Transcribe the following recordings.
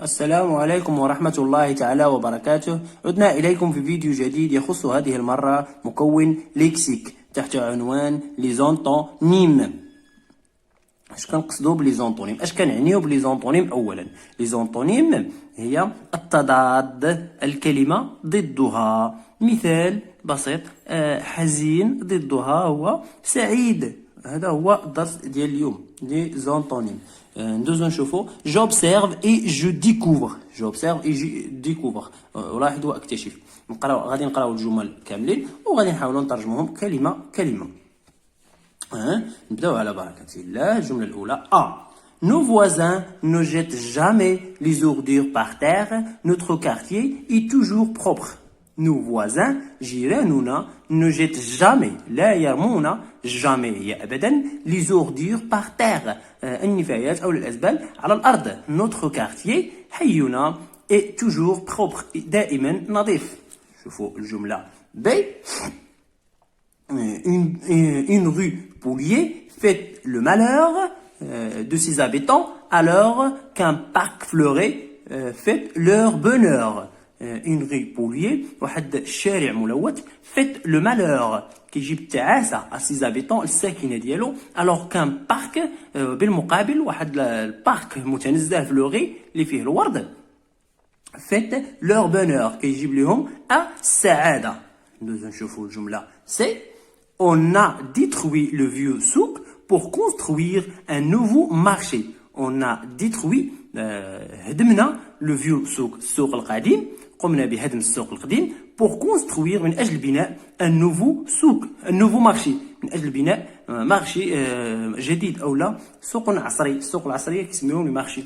السلام عليكم ورحمة الله تعالى وبركاته. عدنا إليكم في فيديو جديد يخص هذه المرة مكون ليكسيك تحت عنوان لي زونطونيم. اش كنقصدو بلي زونطونيم؟ اش كنعنيو بلي زونطونيم؟ اولا لي زونطونيم هي التضاد الكلمة ضدها. مثال بسيط، حزين ضدها هو سعيد. هذا هو الدرس ديال اليوم، لي زونطونيم. ندوزو نشوفو j'observe et je découvre. j'observe et je découvre، ألاحظ وأكتشف. غادي نقراو الجمل كاملين وغادي نحاولو نترجموهم كلمة كلمة. نبداو على بركة الله. الجملة الأولى Nos voisins ne jettent jamais les ordures par terre. Notre quartier est toujours propre. Nos voisins جيراننا ne jettent jamais، لا يرمون jamais أبدا les ordures par terre، النفايات أو الأزبال على الأرض. Notre quartier حينا est toujours propre، دائما نظيف. شوفوا الجملة B. Une rue Poulier fait le malheur de ses habitants alors qu'un parc fleuri fait leur bonheur. Une rue Poulier، واحد الشارع ملوث، fait le malheur، كيجيب التعاسة à ses habitants، الساكنة ديالو. alors qu'un parc، بالمقابل واحد البارك متنزه فلوغي اللي فيه الورد، fait leur bonheur، كيجيب لهم السعادة. ندوزو نشوفو الجملة سي. On a détruit le vieux souk pour construire un nouveau marché. On a détruit، هدمنا le vieux souk، السوق القديم، قمنا بهدم السوق القديم pour construire، من أجل بناء un nouveau souk، un nouveau marché، من أجل بناء مارشي جديد أو لا سوق عصري. السوق العصرية كيسميوهم المارشي.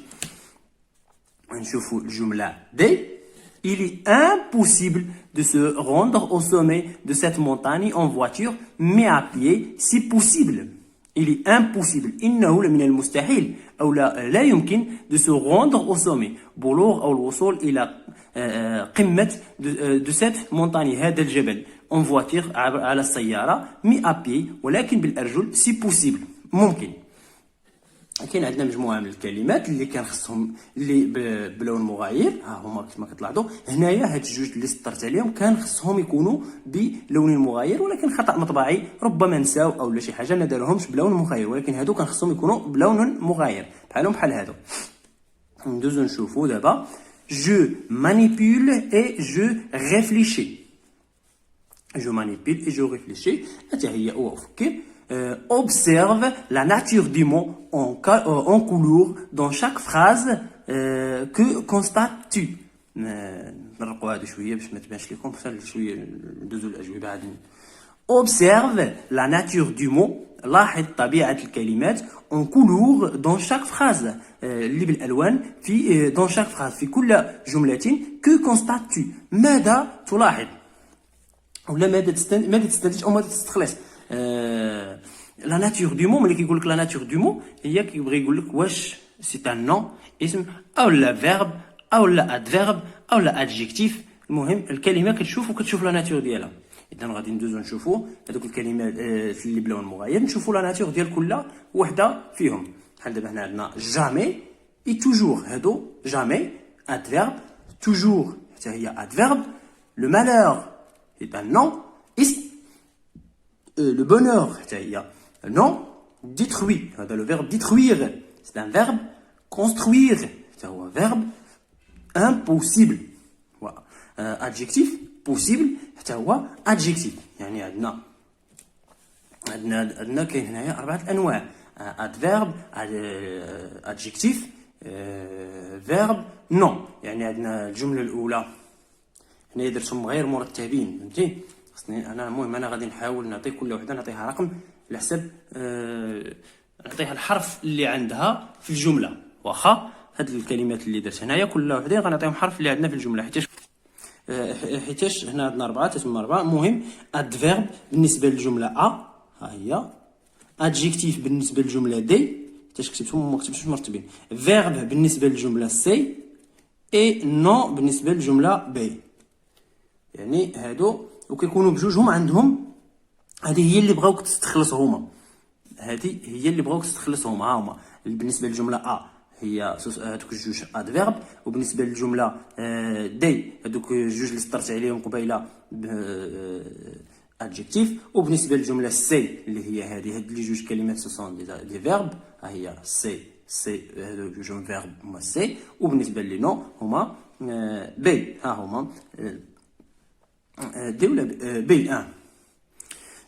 نشوفوا الجملة دي. Il est impossible de se rendre au sommet de cette montagne en voiture, mais à pied, c'est possible. Il est impossible، إنه من المستحيل أو لا يمكن de se rendre au sommet، بلوغ أو الوصول إلى قمة de cette montagne، هذا الجبل، en voiture، على السيارة، mais à pied، ولكن بالأرجل، c'est possible، ممكن. كاين عندنا مجموعه من الكلمات اللي كان خصهم اللي بلون مغاير. ها هما كما كتلاحظوا هنايا هاد الجوج اللي سطرت عليهم كان خصهم يكونوا بلون مغاير، ولكن خطا مطبعي ربما نساو او لا شي حاجه ما داروهمش بلون مغاير، ولكن هادو كان خصهم يكونوا بلون مغاير بحال هادو. ندوزو نشوفوا دابا je manipule et je réfléchis. je manipule et je réfléchis، حتى هي وافكر. Observe la nature du mot en couleur dans chaque phrase que constates-tu. نرقوا هذا شويه باش ما تبانش لكم، حتى شويه ندوزو الاجوبه عادي. Observe la nature du mot، لاحظ طبيعه الكلمات en couleur dans chaque phrase، اللي بالالوان في dans chaque phrase، في كل جمله. que constates-tu، ماذا تلاحظ، ولا ماذا تستنتج او ماذا تستخلص. لا ناتور دو مو، ملي كيقول لك لا ناتور دو مو هي كيبغي يقول لك واش سي ان نون اسم او لا فيرب او لا ادفيرب او لا ادجيكتيف. المهم الكلمه كتشوف وكتشوف لا ناتور ديالها. اذا غادي ندوزو نشوفوا هذوك الكلمات اللي بلون مغاير، نشوفوا لا ناتور ديال كل وحده فيهم. بحال دابا هنا عندنا جامي اي توجور، هادو جامي ادفيرب، توجور حتى هي ادفيرب، لو مالور سي ان نون اسم، le bonheur non. Détruire، le verbe détruire c'est un verbe. Construire c'est un verbe. Impossible voilà. Adjectif possible c'est un adjectif. يعني عندنا كاين هنايا 4 انواع: adverbe، adjectif، verbe، non. يعني عندنا الجمله الاولى هنا درتهم غير مرتبين، فهمتي؟ انا المهم انا غادي نحاول نعطي كل وحده نعطيها رقم على حسب نعطيها الحرف اللي عندها في الجمله. واخا هاد الكلمات اللي درت هنايا كل وحده غنعطيهم حرف اللي عندنا في الجمله، حيتاش هنا عندنا 4 تسمى 4. المهم ادفيرب بالنسبه للجمله ها هي، ادجيكتيف بالنسبه للجمله دي حيتاش كتبتهم ما كتبتش مرتبين، فيرب بالنسبه للجمله سي، اي نو بالنسبه للجمله بي. يعني هادو وكيكونوا بجوجهم عندهم، هذه هي اللي بغاوك تستخلص هما، ها هما بالنسبه للجمله هي هذوك الجوج ادفيرب، وبالنسبه للجمله دي هذوك الجوج اللي سطرت عليهم قبيله adjectif، وبالنسبه للجمله سي اللي هي هاد لي جوج كلمات سو دي فيرب، ها هي سي هادو جوج فيرب هما سي، وبالنسبه لي نو هما بي، ها هما دي ولا بي ان.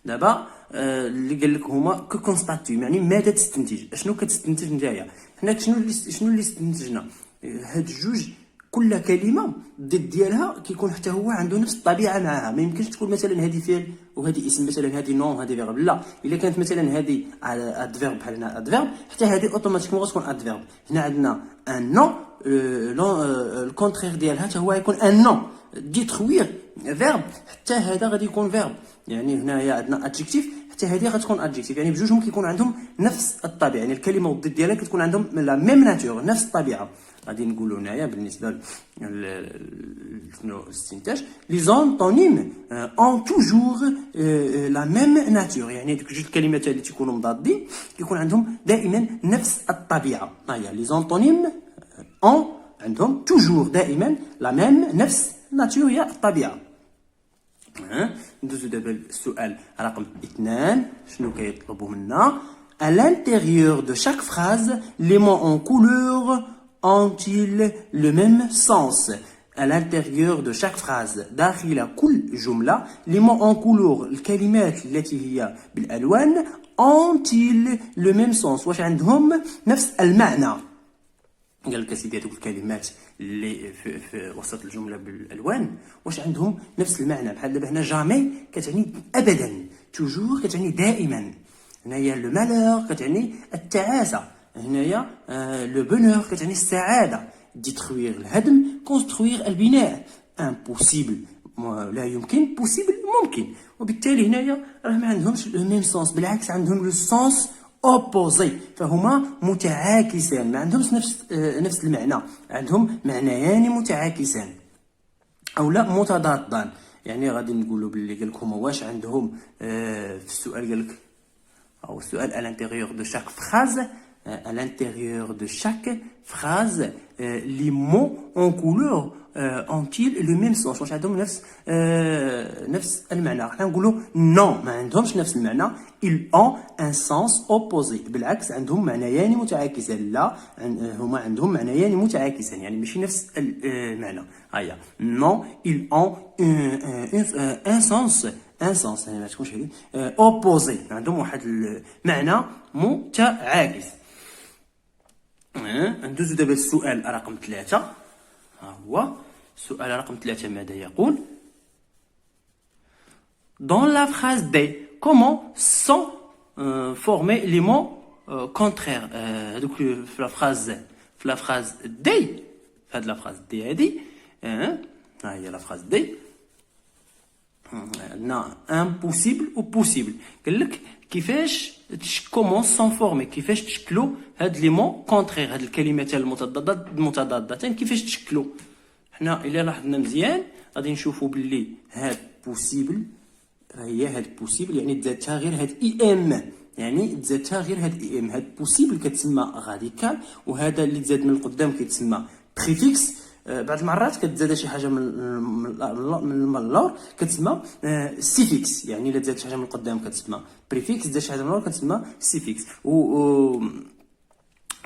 دابا اللي قال لك هما كو كونستاتي، يعني ماذا تستنتج، شنو كتستنتج نتايا؟ حنا شنو اللي استنتجنا؟ هاد الجوج كل كلمه ضد ديالها كيكون حتى هو عنده نفس الطبيعه معها. ما يمكنش تكون مثلا هذه فعل وهذه اسم، مثلا هذه نون وهذه فيرب، لا. الا كانت مثلا هذه ادفيرب بحال هنا ادفيرب، حتى هذه اوتوماتيكمون غتكون ادفيرب. هنا عندنا ان نون، الكونترير ديالها حتى هو يكون ان نون. ديتروير فيرب، حتى هذا غادي يكون فيرب. يعني هنايا عندنا ادجيكتيف، حتى هذه غتكون ادجيكتيف. يعني بجوجهم كيكون عندهم نفس الطبيعه، يعني الكلمه والضد ديالها كتكون عندهم لا ميم ناتور، نفس الطبيعه. غادي نقولوا هنايا بالنسبه شنو الاستنتاج، لي زونطونيم اون توجور لا ميم ناتور. يعني دوك جوج الكلمات اللي تيكونوا مضادين كيكون عندهم دائما نفس الطبيعه. هيا لي زونطونيم اون عندهم توجور دائما لا ميم، نفس ناتور هي الطبيعه. ندوزو دابا السؤال رقم 2. شنو كيطلبوا منا؟ à l'intérieur de chaque phrase les mots en couleur ont-ils le même sens? à l'intérieur de chaque phrase داخل كل جملة les mots en couleur الكلمات التي هي بالألوان ont-ils le même sens؟ واش عندهم نفس المعنى؟ قال لك سيدي هذوك الكلمات اللي في وسط الجمله بالالوان واش عندهم نفس المعنى؟ بحال دابا هنا جامي كتعني ابدا، توجور كتعني دائما، هنايا لو مالور كتعني التعاسه، هنايا لو بونور كتعني السعاده، ديتروير الهدم، كونستروير البناء، امبوسيبل لا يمكن، بوسيبل ممكن. وبالتالي هنايا راه ما عندهمش لو ميم سونس، بالعكس عندهم لو سونس اوبوزي، فهما متعاكسان، ما عندهمش نفس المعنى، عندهم معنيان متعاكسان او لا متضادان. يعني غادي نقولوا باللي قال لك هما واش عندهم في السؤال قال لك، او السؤال à l'intérieur de chaque phrase à l'intérieur de chaque phrase les mots en couleur ont-ils le même sens؟ واش عندهم نفس المعنى؟ حنا نقولوا نو، ما عندهمش نفس المعنى. ils ont un sens opposé، بالعكس عندهم معنيان متعاكسان. لا، هما عندهم معنيان متعاكسان، يعني ماشي نفس المعنى. هيا نو ils ont un sens يعني ما تكونش هذه opposé، عندهم واحد المعنى متعاكس. ندوزو دابا السؤال رقم 3. ها هو السؤال رقم 3. ماذا يقول؟ dans la phrase D comment sont formés les mots contraires؟ هذوك في la phrase D، في هاد la phrase D هادي ها هي la phrase D عندنا impossible و possible. قال لك كيفاش كومون سون فورمي، كيفاش تشكلوا هاد لي مون كونترير، هاد الكلمات المتضادتين كيفاش تشكلوا. حنا الا لاحظنا مزيان غادي نشوفوا باللي هاد بوسيبل هي هاد بوسيبل، يعني تزادتها غير هاد اي ام، يعني تزادتها غير هاد اي ام. هاد بوسيبل كتسمى راديكال، وهذا اللي تزاد من القدام كيتسمى بريفيكس. بعض المرات كتزاد شي حاجه من اللور كتسمى سيفيكس، يعني الا تزاد شي حاجه من القدام كتسمى بريفيكس، تزاد شي حاجه من اللور كتسمى سيفيكس. و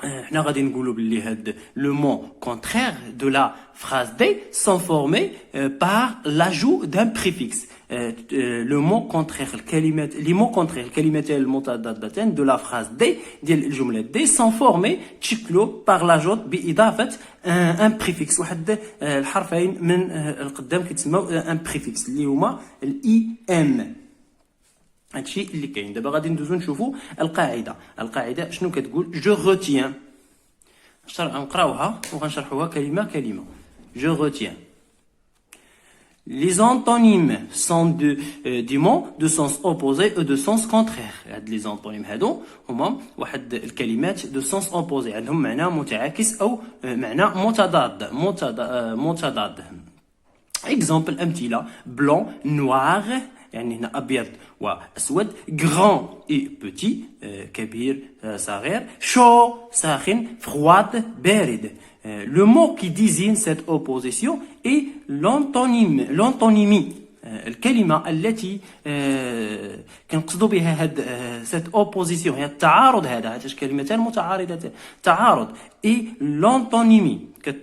حنا غادي نقولوا باللي هاد لو مون كونترير دو لا phrase D sont formés par l'ajout d'un préfixe. le mot contraire les mots contraires الكلمات المتضادتين de la phrase D ديال الجملة D sont formés تشكلوا par l'ajout بإضافة un préfixe، واحد الحرفين من القدام كيتسموا un préfixe اللي هما الاي ام. هادشي اللي كاين. دابا غادي ندوزو نشوفوا القاعده شنو كتقول. جو روتيان، نقراوها وغنشرحوها كلمه كلمه. جو روتيان les antonymes sont des mots de sens opposé et de sens contraire. هاد les antonymes هادو هما واحد الكلمات de sens opposé، عندهم معنى متعاكس او معنى متضاد. exemple امثله بلون نوار يعني هنا أبيض وأسود. grand et petit كبير صغير. chaud ساخن. froide بارد. Le mot qui désigne cette opposition est l'antonymie. الكلمة التي كنقصدوا بها هاد cette opposition هي التعارض. هذا كلمتان متعارضتان. تعارض. et l'antonymie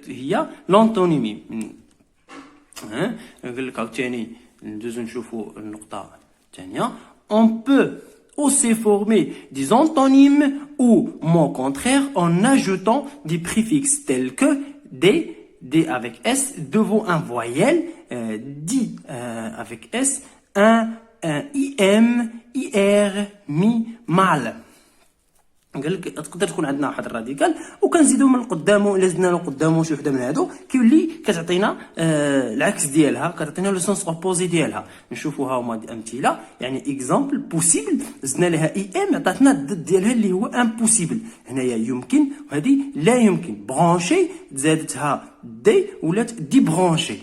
هي l'antonymie. نقول لك عاوتاني ندوزو نشوفوا النقطة الثانية. on peut aussi former des antonymes ou mots contraires en ajoutant des préfixes tels que D avec S devant un voyelle, D avec S, un IM, IR, MI, MAL. قال لك تقدر تكون عندنا واحد الراديكال وكنزيدو من قدامو الا زدنا له قدامو شي وحده من هادو كيولي كتعطينا العكس ديالها، كتعطينا لو سونس اوبوزي ديالها. نشوفوها هما امثله. يعني اكزامبل بوسيبل زدنا لها اي ام عطاتنا الضد ديالها اللي هو امبوسيبل. هنايا يمكن وهذه لا يمكن. برانشي زادتها دي ولات دي برانشي.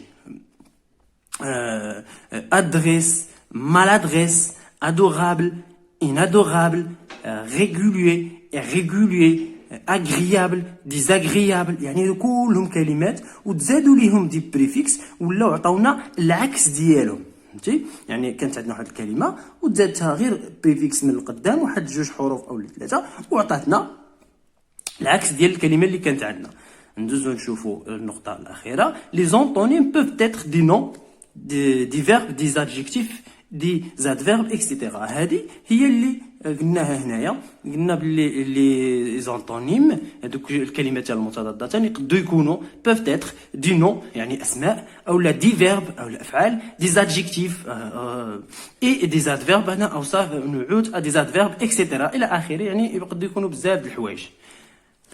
ادريس مالادريس adorable inadorable régulier irrégulier agréable désagréable. يعني كلهم كلمات وتزادوا ليهم دي بريفيكس ولاو عطاونا العكس ديالو. فهمتي؟ يعني كانت عندنا واحد الكلمه وتزادتها غير بريفيكس من القدام واحد جوج حروف او ثلاثه وعطاتنا العكس ديال الكلمه اللي كانت عندنا. ندوزو نشوفوا النقطه الاخيره. les antonymes peuvent être des noms des verbes des adjectifs دي زادفيرب اكسيتيرا. هذه هي اللي قلناها هنايا. قلنا بلي لي زونطونيم هذوك الكلمات المتضادتان يقدروا يكونوا بوف تيتر دي نو يعني اسماء اولا دي فيرب اولا افعال دي زادجيكتيف اي دي زادفيرب هنا اوصاف نعود دي زادفيرب اكسيتيرا الى اخره. يعني يقدروا يكونوا بزاف د الحوايج.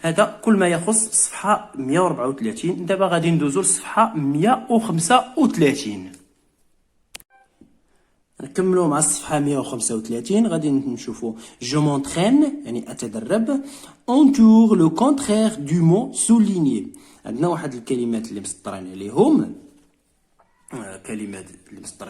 هذا كل ما يخص صفحه 134. دابا غادي ندوزو لصفحه 135. نكملوا مع الصفحة 135. غادي نشوفوا جو مونترين يعني أتدرب. entoure le contraire du mot souligné. عندنا واحد الكلمات اللي مسطرين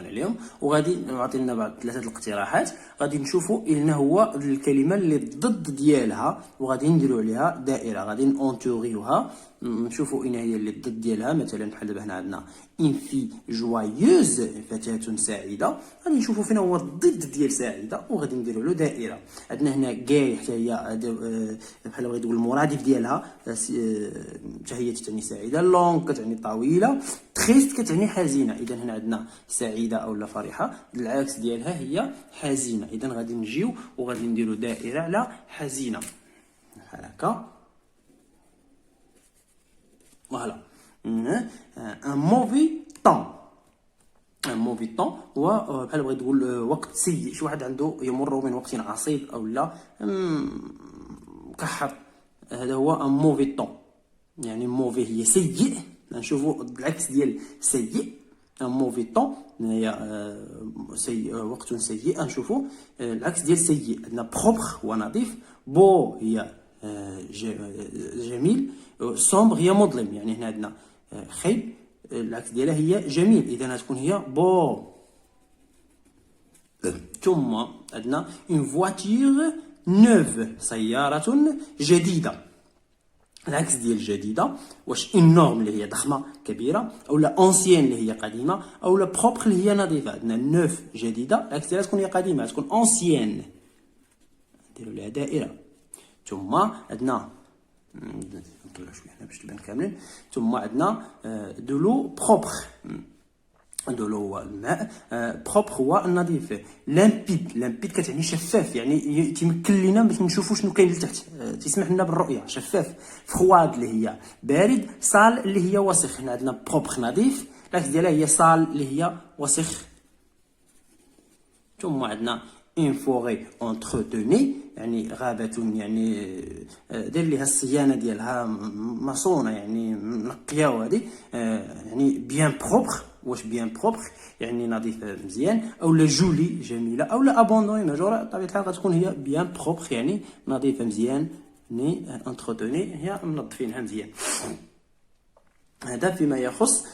عليهم وغادي نعطي لنا بعض ثلاثه الاقتراحات. غادي نشوفوا ان هو الكلمه اللي ضد ديالها وغادي نديروا عليها دائره. غادي نونتوريوها نشوفوا ان هي اللي ضد ديالها. مثلا بحال دابا هنا عندنا ان في جوايوز فتاه سعيده. غادي نشوفوا فين هو الضد ديال سعيده وغادي نديروا له دائره. عندنا هنا كاي حتى هي بحال بغيت نقول المرادف ديالها حتى هي تعني سعيده. لونغ كتعني طويله. تريست كتعني حزينه. اذا هنا عندنا سعيده اولا فرحه العكس ديالها هي حزينه. اذا غادي نجيو وغادي نديروا دائره على حزينه بحال هكا. فوالا. ان موفي طون. ان موفي طون هو بحال بغيت تقول وقت سيء. شي واحد عنده يمر من وقت عصيب اولا مكحر. هذا هو ان موفي طون. يعني موفي هي سيء. نشوفوا العكس ديال سيء. ان موفي طون هي سيء وقت سيء. نشوفوا العكس ديال سيء. عندنا بروبر هو نظيف. بو هي جميل. سومبر هي مظلم. يعني هنا عندنا خايب العكس ديالها هي جميل. اذا غتكون هي بو. ثم عندنا اون فواتير نوف سيارة جديدة. العكس ديال جديده واش انورم اللي هي ضخمه كبيره اولا اونسيين اللي هي قديمه اولا بروبر اللي هي نظيفه. عندنا نوف جديده العكس ديالها تكون هي قديمه تكون اونسيين. نديروا لها دائره. ثم عندنا نطلع شويه هنا باش تبان كاملين. ثم عندنا دو لو بروبر. دولو هو الماء. بروبر هو النظيف. لامبيد كتعني شفاف. يعني تيمكن لينا باش نشوفوا شنو كاين لتحت. تسمح لنا بالرؤيه. شفاف. فرواد اللي هي بارد. سال اللي هي وسخ. هنا عندنا بروبر نظيف العكس ديالها هي سال اللي هي وسخ. ثم عندنا اون فوري اونتروتوني يعني غابه يعني دير ليها الصيانه ديالها مصونه يعني منقيه. وهذه يعني بيان بروبر. واش بيان بروبر يعني نظيفه مزيان اولا جولي جميله اولا ابوندوني ماجوره. بطبيعه الحال غتكون هي بيان بروبر يعني نظيفه مزيان. ني انتروتوني هي منظفينها مزيان. هذا فيما يخص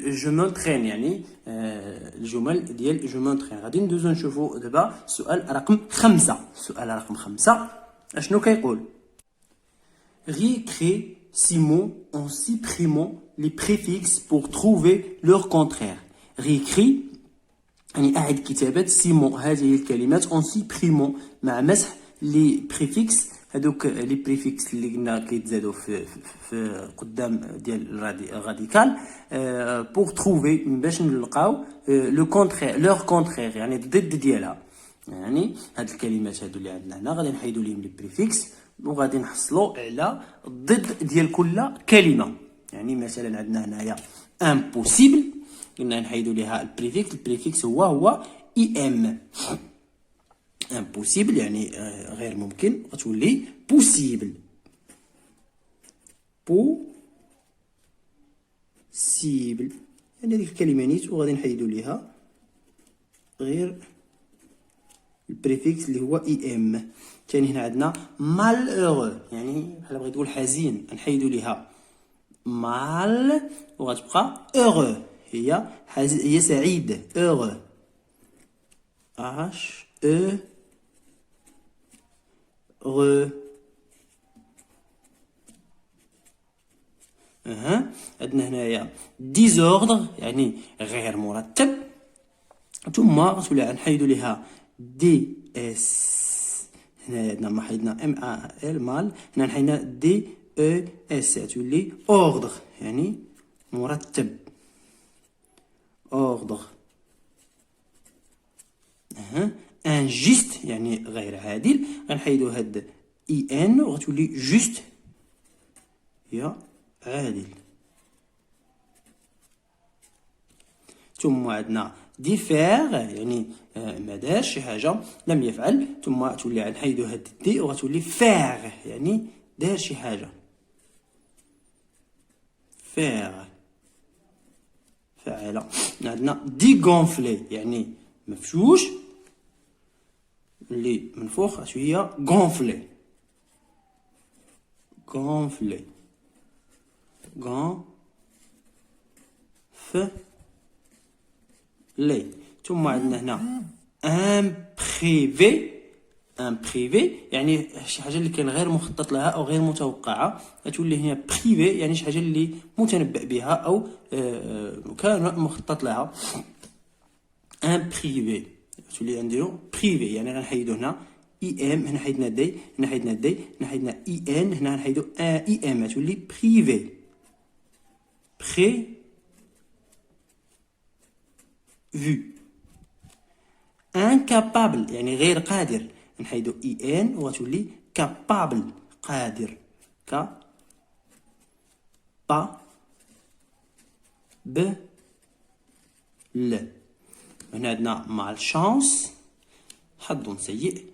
جو مونترين، يعني الجمل ديال جو مونترين. غادي ندوزو نشوفو دابا السؤال رقم 5. السؤال رقم 5 اشنو كيقول؟ Réécris ces mots en supprimant les préfixes pour trouver leur contraire. Réécris يعني أعد كتابة سيمون هذه الكلمات en supprimant مع مسح لي بريفيكس، هذوك لي بريفيكس اللي قلنا كيتزادوا في قدام ديال الراديكال بور تروفي باش نلقاو لو كونترير لور كونترير، يعني الضد ديالها. يعني هاد الكلمات هادو اللي عندنا هنا غادي نحيدو ليهم لي بريفيكس وغادي نحصلوا على الضد ديال كل كلمه. يعني مثلا عندنا هنايا امبوسيبل، قلنا نحيدو ليها البريفيكس هو اي ام. امبوسيبل يعني غير ممكن، غتولي بوسيبل. بوسيبل يعني هذيك الكلمه نيت وغادي نحيدو ليها غير البريفيكس اللي هو اي ام. ثاني هنا عندنا مال اورو، يعني بحال بغيت تقول حزين، نحيدو ليها مال وغتبقى اورو، هي سعيد. اورو اش او غ. عندنا هنايا ديزوردر يعني غير مرتب، ثم غتولي نحيدو ليها دي اس. هنا عندنا ما حيدنا ام ا ال مال، هنا نحيدنا دي او اس تولي اوردر يعني مرتب. اوردر. انجست يعني غير عادل، غنحيدو هاد اي ان وغتولي جوست هي عادل. ثم عندنا ديفير يعني ما دارش شي حاجه، لم يفعل، ثم تولي نحيدو هاد دي وغتولي فاغ يعني دار شي حاجه. فاغ فعل. عندنا ديغونفلي يعني مفشوش، اللي منفوخ هي غونفلي. غونفلي غون ف لي. ثم عندنا هنا ان بريفي يعني شي حاجه اللي كان غير مخطط لها او غير متوقعه، غتولي هنا بريفي يعني شي حاجه اللي متنبأ بها او كان مخطط لها. ان بريفي تولي نديرو بريفي يعني غنحيدو هنا اي ام، هنا حيدنا دي، هنا حيدنا دي، هنا حيدنا اي ان، هنا نحيدو اي ام تولي بريفي. vu. incapable يعني غير قادر، نحيدو اي ان وتولي capable قادر. با ب ل. هنا عندنا مع الشانس حظ سيء،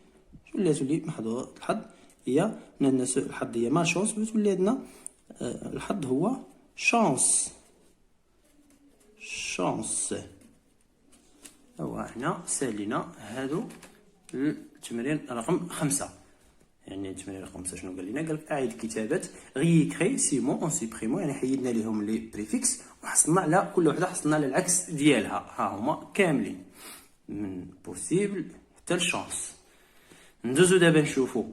تولي محظوظ الحظ هي عندنا الحظ هي مال شانس، وتولي عندنا الحظ هو شانس. هنا سالينا هادو التمرين رقم 5. يعني التمرين رقم 5 شنو قال لنا؟ قال لك اعيد كتابه غيكري سيمون اون سيبريمو، يعني حيدنا ليهم لي بريفيكس وحصلنا على كل وحده حصلنا على العكس ديالها. ها هما كاملين من بوسيبل حتى لشانس. ندوزو دابا نشوفو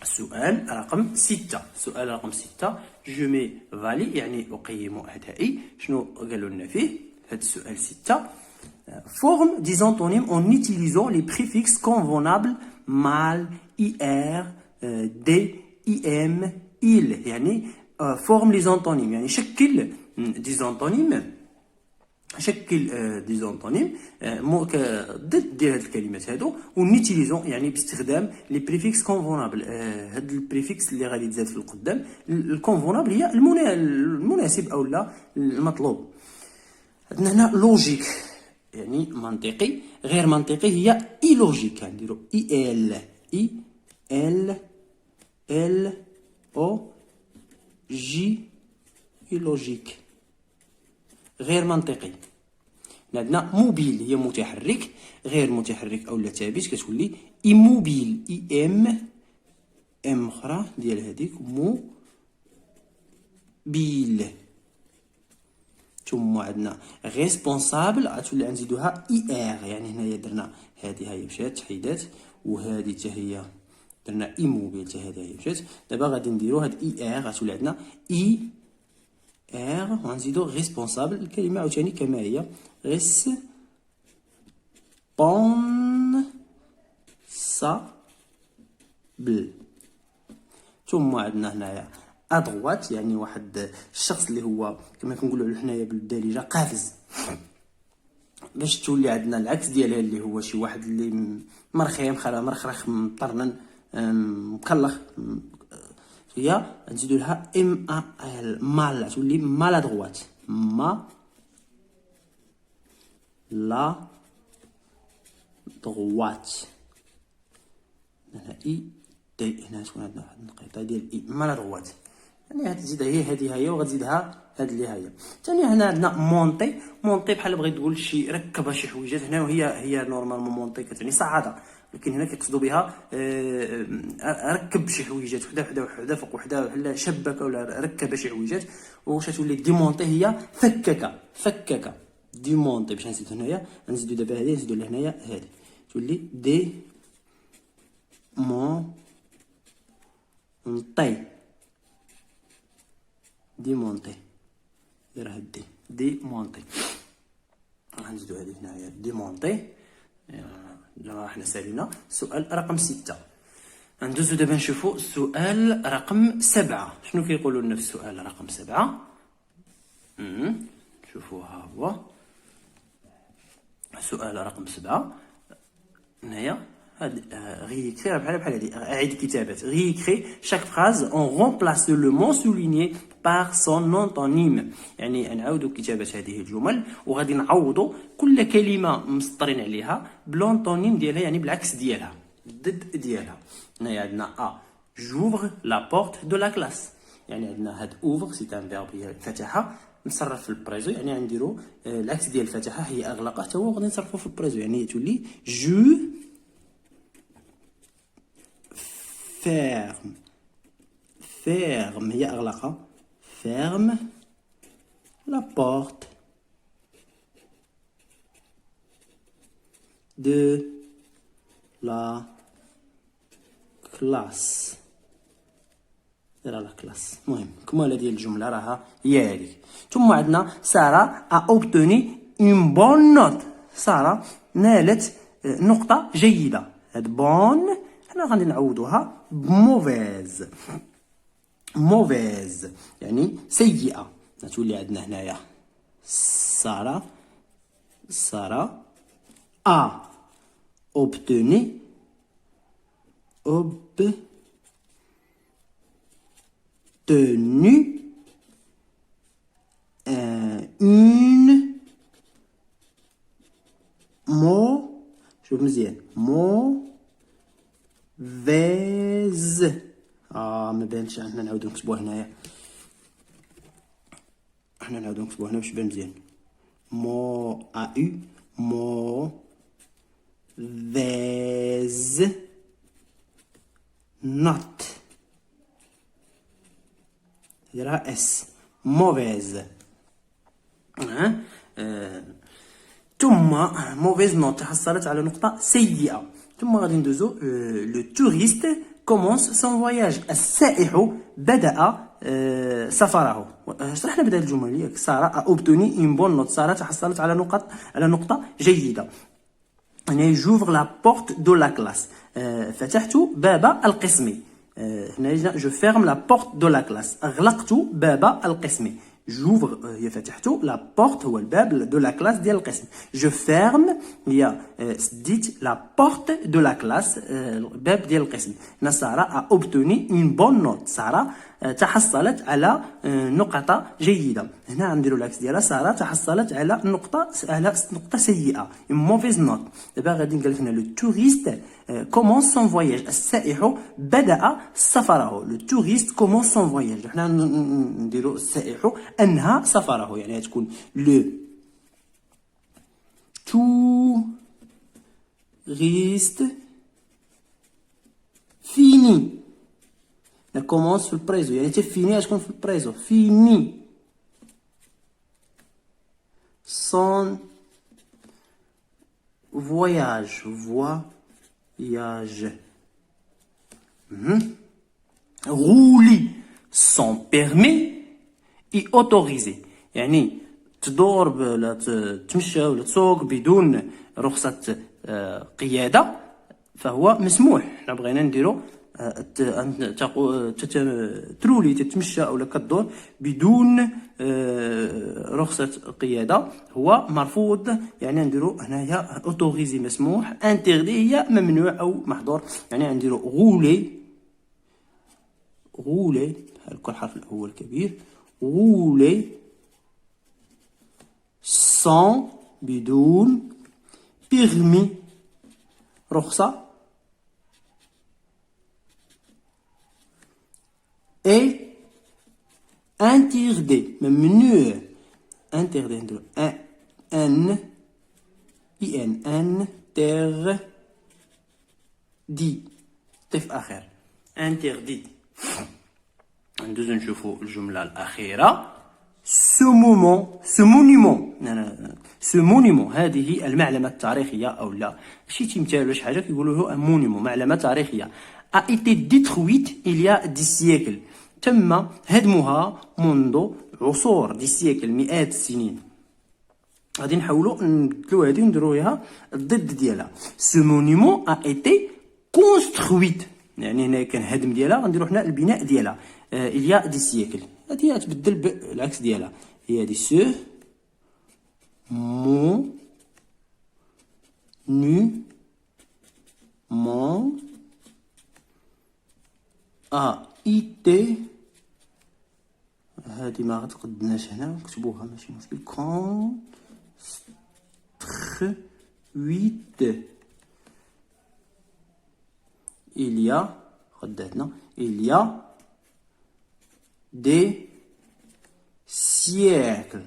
السؤال رقم 6. السؤال رقم 6 جو مي فالي يعني اقيم ادائي. شنو قالوا لنا فيه هذا السؤال 6؟ Forme des antonymes en utilisant les préfixes convenables mal, ir, des, im, il. يعني forme les antonymes يعني شكل des antonymes، شكل des antonymes ضد ديال هاد الكلمات هادو، ونيتيليزون يعني باستخدام لي بريفيكس كونفونابل. هاد البريفيكس اللي غادي تزاد في القدام الكونفونابل هي المناسب او لا المطلوب. عندنا هنا لوجيك يعني منطقي، غير منطقي هي اي لوجيك، نديرو اي ال او جي اي لوجيك غير منطقي. عندنا موبيل هي متحرك، غير متحرك او لا ثابت كتولي ايموبيل اي ام اخرى ديال هذيك موبيل ثم عندنا ريسبونسابل غتولي غنزيدوها اي ار، يعني هنايا درنا هادي هي مشات تحيدات، وهادي حتى هي درنا ايموبيل حتى هادي هي مشات. دابا غادي نديرو هاد اي ار غتولي عندنا اي ار وغنزيدو ريسبونسابل، الكلمه عاوتاني كما هي ريسبونسابل. ثم عندنا هنايا ادغوات، يعني واحد الشخص اللي هو كما كنقولوا حنايا بالدارجه قافز، باش تولي عندنا العكس ديالها اللي هو شي واحد اللي مرخيم مرخرخ مطرنن مكلخ، هي نزيدو لها ام ا ال مال، تولي مالادغوات، ما لا دغوات. هنا اي دي، هنا شكون عندنا واحد النقيطه ديال اي مالادغوات، يعني غتزيد هي هذه هي وغتزيدها هاد اللي هي. ثاني هنا عندنا مونطي، مونطي بحال بغيت تقول شي ركبها شي حويجات، هنا وهي نورمالمون مونطي كتعني صعدها، لكن هنا كيقصدوا بها ركب شي حويجات وحده فوق وحده، بحال شبكه ولا ركب شي حويجات. واش تولي ديمونطي هي فكك ديمونطي. باش نزيد هنايا نزيدو دابا هذه، نزيدو لهنايا هذه، تولي دي ديمونطي دير هاد ديمونطي. غنزيدو هذه هنايا ديمونطي. لا حنا سالينا السؤال رقم 6. ندوزو دابا نشوفو السؤال رقم 7. شنو كيقولوا لنا في السؤال رقم 7؟ شوفوا ها هو السؤال رقم 7. هنايا réécrire بحال هادي، أعيد الكتابات. réécrire chaque phrase en remplace le mot souligné par son antonyme، يعني نعاودو كتابة هذه الجمل وغادي نعوضو كل كلمة مسطرين عليها بلونطونيم ديالها، يعني بالعكس ديالها، الضد ديالها. هنايا عندنا j'ouvre la porte de la classe، يعني عندنا هاد ouvre سي ان فيرب هي فتحة، نصرف في البريزو، يعني غنديرو العكس ديال الفتحة هي أغلقة، حتى هو غادي نصرفو في البريزو، يعني تولي جو ferme هي أغلقة، ferme la porte de la classe. لا كلاس. المهم كمالة ديال الجملة راها هي هذيك. ثم عندنا سارة a obtenu une bonne note، سارة نالت نقطة جيدة. هاد بون حنا غادي نعوضوها بموفيز، موفيز يعني سيئة. تولي عندنا هنايا سارة a obtenu une شوف مزيان موفيز. ما بانش، حنا نعاودو نكتبوها هنايا، حنا نعاودو نكتبوها هنا باش يبان مزيان. موفيز نوت، ديرها اس، موفيز. ثم موفيز نوت تحصلت على نقطة سيئة. ثم غادي ندوزو لو توريست كومونس سون فواياج، السائح بدأ سفره. شرحنا بداية الجمل ياك، سارة اوبتوني اون بون نوت، سارة تحصلت على نقطة جيدة. يعني جوفر لا بورت دو لا كلاس، فتحت باب القسم. هنا جو فيرم لا بورت دو لا كلاس، أغلقت باب القسم. j'ouvre هي فتحته، لا بورت هو الباب دو لا كلاس ديال القسم. جو فيرم هي سديت لا بورت دو لا كلاس، الباب ديال القسم. هنا سارة اوبتوني اون بون نوت، سارة تحصلت على نقطة جيدة. هنا غنديرو العكس ديالها، سارة تحصلت على نقطة سيئة، اون موفيز نوت. دابا غادي نقول لك هنا لو توريست كومونس سون فواياج، السائح بدأ سفره. لو توريست كومونس سون فواياج، حنا نديرو السائح أنهى سفره، يعني تكون لو توريست فيني. كومونس في البريزو، يعني تفيني تكون في البريزو، فيني son voyage. Rouler sans permis est autorisé. يعني تدور ولا تمشى ولا تسوق بدون رخصة قيادة فهو مسموح. حنا بغينا نديرو ترولي تتمشى ولا كدور بدون رخصة قيادة هو مرفوض. يعني نديرو هنايا اوتوريزي مسموح، انتردي هي ممنوع او محظور. يعني نديرو غولي هاكا الحرف الاول كبير، غولي سون بدون بيرمي رخصة et interdit ممنوع. interdit نديرو ان interdit طف اخر interdit. ندوزو نشوفو الجملة الأخيرة. ce monument هذه المعلمة التاريخية أو لا شي تمثال ولا شي حاجة كيقولوا له مونيمون معلمة تاريخية a été détruite il y a des siècles تم هدمها منذ عصور دي سيكل مئات السنين. غادي نحاولوا نبدلو هذه ونديروها الضد ديالها. ce monument a été construite يعني هنا كان هدم ديالها غنديرو حنا البناء ديالها il y a des siècles. هذه غتبدل بالعكس ديالها هي هذه ce monument a été هذه ما غتقدناش هنا نكتبوها ماشي مشكل construite il y a قداتنا il y a des siècles.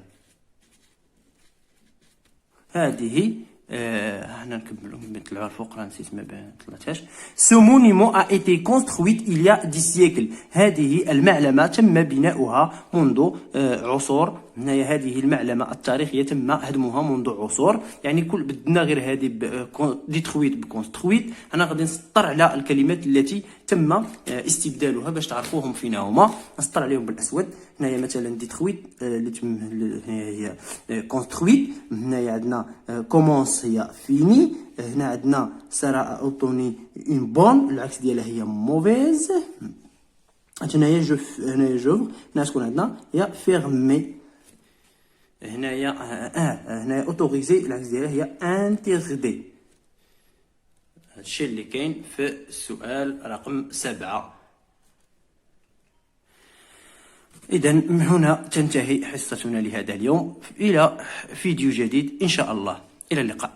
هذه هنا نكملو نطلعوها الفوق راه نسيت ما طلعتهاش. ce monument a été construit il y a des siècles هذه المعلمة تم بناؤها منذ عصور. هنايا هذه المعلمة التاريخية تم هدمها منذ عصور. يعني كل بدنا غير هذه ديترويت بكونسترويت. انا غادي نسطر على الكلمات التي تم استبدالها باش تعرفوهم فين هما. نسطر عليهم بالاسود. هنايا مثلا ديترويت اللي تم هي كونسترويت. هنايا عندنا كومونس هي فيني. هنا عندنا سارا اوتوني اون بون العكس ديالها هي موفيز. هنايا جوف هنا شكون عندنا هي فيرمي. هنايا اوتوريزي العكس ديالها هي انتردي. هادشي اللي كاين في السؤال رقم 7. إذا من هنا تنتهي حصتنا لهذا اليوم. إلى فيديو جديد إن شاء الله. إلى اللقاء.